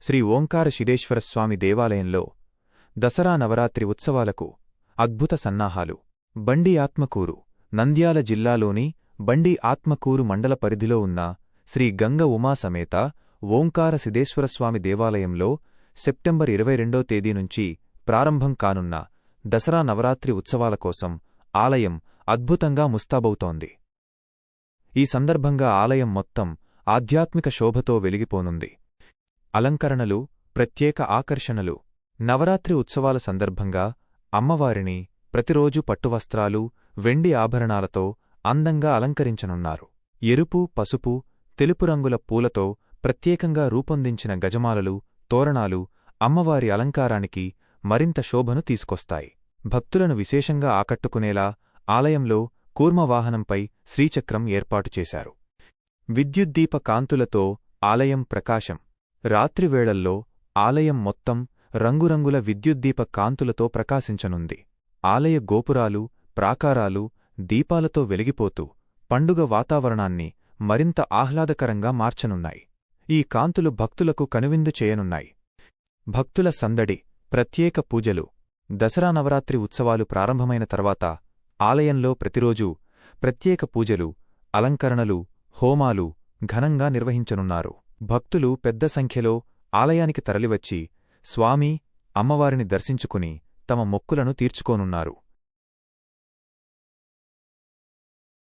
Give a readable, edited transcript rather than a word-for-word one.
శ్రీ ఓంకార సిద్ధేశ్వరస్వామి దేవాలయంలో దసరా నవరాత్రి ఉత్సవాలకు అద్భుత సన్నాహాలు. బండి ఆత్మకూరు నంద్యాల జిల్లాలోని బండి ఆత్మకూరు మండల పరిధిలో ఉన్న శ్రీ గంగ ఉమాసమేత ఓంకార సిద్ధేశ్వరస్వామి దేవాలయంలో సెప్టెంబర్ 22వ తేదీ నుంచి ప్రారంభం కానున్న దసరా నవరాత్రి ఉత్సవాల కోసం ఆలయం అద్భుతంగా ముస్తాబవుతోంది. ఈ సందర్భంగా ఆలయం మొత్తం ఆధ్యాత్మిక శోభతో వెలిగిపోనుంది. అలంకరణలు, ప్రత్యేక ఆకర్షణలు. నవరాత్రి ఉత్సవాల సందర్భంగా అమ్మవారిని ప్రతిరోజు పట్టువస్త్రాలు, వెండి ఆభరణాలతో అందంగా అలంకరించనున్నారు. ఎరుపు, పసుపు, తెలుపు రంగుల పూలతో ప్రత్యేకంగా రూపొందించిన గజమాలలు, తోరణాలు అమ్మవారి అలంకారానికి మరింత శోభను తీసుకొస్తాయి. భక్తులను విశేషంగా ఆకట్టుకునేలా ఆలయంలో కూర్మవాహనంపై శ్రీచక్రం ఏర్పాటు చేశారు. విద్యుద్దీప కాంతులతో ఆలయం ప్రకాశం. రాత్రివేళల్లో ఆలయం మొత్తం రంగురంగుల విద్యుద్దీప కాంతులతో ప్రకాశించనుంది. ఆలయ గోపురాలు, ప్రాకారాలు దీపాలతో వెలిగిపోతూ పండుగ వాతావరణాన్ని మరింత ఆహ్లాదకరంగా మార్చనున్నాయి. ఈ కాంతులు భక్తులకు కనువిందు చేయనున్నాయి. భక్తుల సందడి, ప్రత్యేక పూజలు. దసరా నవరాత్రి ఉత్సవాలు ప్రారంభమైన తర్వాత ఆలయంలో ప్రతిరోజూ ప్రత్యేక పూజలు, అలంకరణలు, హోమాలు ఘనంగా నిర్వహించనున్నారు. భక్తులు పెద్ద సంఖ్యలో ఆలయానికి తరలివచ్చి స్వామి, అమ్మవారిని దర్శించుకుని తమ మొక్కులను తీర్చుకోనున్నారు.